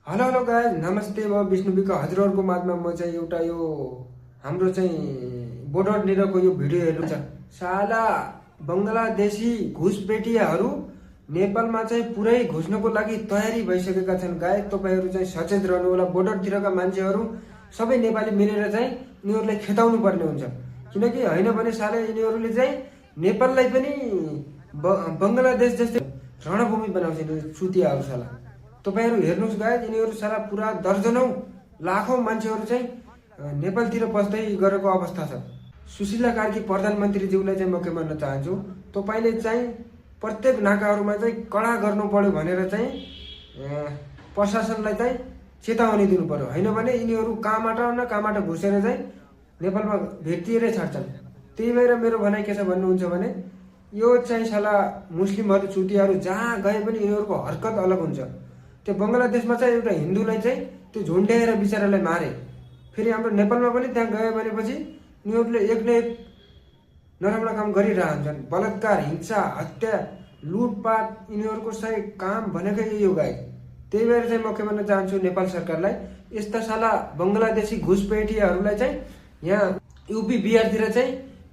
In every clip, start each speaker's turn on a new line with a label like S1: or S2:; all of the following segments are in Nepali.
S1: हेलो हेलो गाइस, नमस्ते। म विष्णुबीको हजुरहरूको माझमा म चाहिँ एउटा यो हाम्रो चाहिँ बोर्डरनिरको यो भिडियो हेर्नु छ। साला बङ्गलादेशी घुसपेटियाहरू नेपालमा चाहिँ पुरै घुस्नको लागि तयारी भइसकेका छन्। गाइस, तपाईँहरू चाहिँ सचेत रहनु होला। बोर्डरतिरका मान्छेहरू सबै नेपाली मिलेर चाहिँ यिनीहरूलाई खेताउनु पर्ने हुन्छ, किनकि होइन भने साले यिनीहरूले चाहिँ नेपाललाई पनि बङ्गलादेश जस्तै रणभूमि बनाउँछ चुतियाहरू साला। तपाईँहरू हेर्नुहोस् गाइस, यिनीहरू साला पुरा दर्जनौँ लाखौँ मान्छेहरू चाहिँ नेपालतिर बस्दै गरेको अवस्था छ। सुशीला कार्की प्रधानमन्त्रीज्यूलाई चाहिँ म के भन्न चाहन्छु, तपाईँले चाहिँ प्रत्येक नाकाहरूमा चाहिँ कडा गर्नु पर्यो भनेर चाहिँ प्रशासनलाई चाहिँ चेतावनी दिनु पर्यो। होइन भने यिनीहरू कहाँबाट घुसेर चाहिँ नेपालमा भेटिएरै छाड्छन्। त्यही भएर मेरो भनाइ के छ भन्नुहुन्छ भने, यो चाहिँ साला मुस्लिमहरू चुतियाहरू जहाँ गए पनि यिनीहरूको हरकत अलग हुन्छ। त्यो बङ्गलादेशमा चाहिँ एउटा हिन्दूलाई चाहिँ त्यो झुन्ड्याएर बिचरालाई मारे, फेरि हाम्रो नेपालमा पनि त्यहाँ गयो भनेपछि यिनीहरूले एक न एक नराम्रो काम गरिरहन्छन्। बलात्कार, हिंसा, हत्या, लुटपाट यिनीहरूको चाहिँ काम भनेकै यही हो गाई। त्यही भएर चाहिँ म के भन्न चाहन्छु नेपाल सरकारलाई, यस्ता साला बङ्गलादेशी घुसपेटियाहरूलाई चाहिँ यहाँ युपी बिहारतिर चाहिँ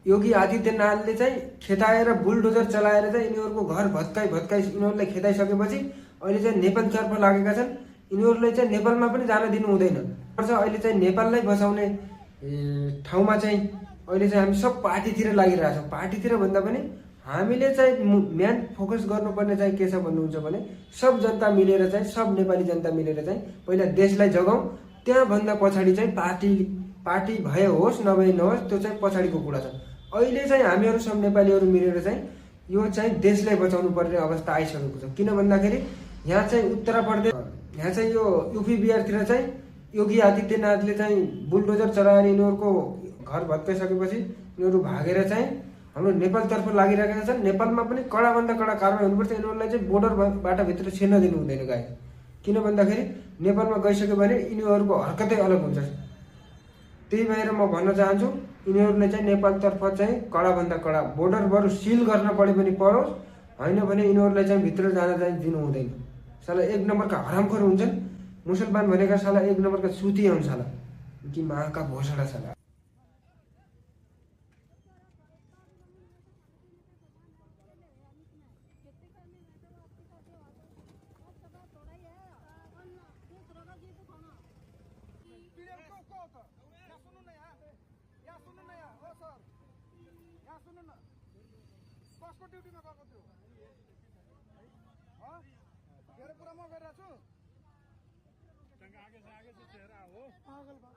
S1: योगी आदित्यनाथले चाहिँ खेताएर बुलडोजर चलाएर चाहिँ यिनीहरूको घर भत्काई यिनीहरूलाई खेताइसकेपछि अहिले चाहिँ नेपालतर्फ लागेका छन्। यिनीहरूलाई चाहिँ नेपालमा पनि जान दिनु हुँदैन। अहिले चाहिँ नेपाललाई बचाउने ठाउँमा चाहिँ अहिले चाहिँ हामी सब पार्टीतिर लागिरहेछौँ। पार्टीतिर भन्दा पनि हामीले चाहिँ मेन फोकस गर्नुपर्ने चाहिँ के छ भन्नुहुन्छ भने, सब जनता मिलेर चाहिँ सब नेपाली जनता मिलेर चाहिँ पहिला देशलाई जगाउँ। त्यहाँभन्दा पछाडि चाहिँ पार्टी भए होस् नभए नहोस्, त्यो चाहिँ पछाडिको कुरा छ। अहिले चाहिँ हामीहरू सब नेपालीहरू मिलेर चाहिँ यो चाहिँ देशलाई बचाउनु पर्ने अवस्था आइसकेको छ। किन भन्दाखेरि यहाँ चाहिँ उत्तर प्रदेश, यहाँ चाहिँ यो युपी बिहारतिर चाहिँ योगी आदित्यनाथले चाहिँ बुलडोजर चलाएर यिनीहरूको घर भत्काइसकेपछि यिनीहरू भागेर चाहिँ हाम्रो नेपालतर्फ लागिरहेका छन्। नेपालमा पनि कडाभन्दा कडा कारवाही हुनुपर्छ। यिनीहरूलाई चाहिँ बोर्डरबाट भित्र छिर्न दिनु हुँदैन गाई। किन भन्दाखेरि नेपालमा गइसक्यो भने यिनीहरूको हरकतै अलग हुन्छ। त्यही भएर म भन्न चाहन्छु, यिनीहरूले चाहिँ नेपालतर्फ चाहिँ कडाभन्दा कडा बोर्डर बरु सिल गर्न परे पनि परोस्, होइन भने यिनीहरूलाई चाहिँ भित्र जान चाहिँ दिनु हुँदैन। साला एक नम्बरका हरामखोर हुन्छन्। मुसलमान भनेका साला एक नम्बरका सुती हुन् साला, कि माका भोसडा साला।
S2: कसको ड्युटीमा गएको थियो? मेरो कुरा म गरिरहेको छु। आगे से चेहरा हो पागल बा।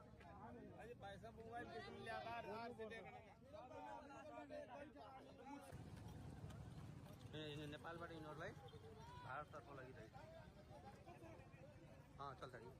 S2: अरे पैसा मोबाइल के सुन लिया बाहर से देखना। ए नेपालबाट यिनीहरूलाई भारततर्फ लगिरहेको। चल्छ नि।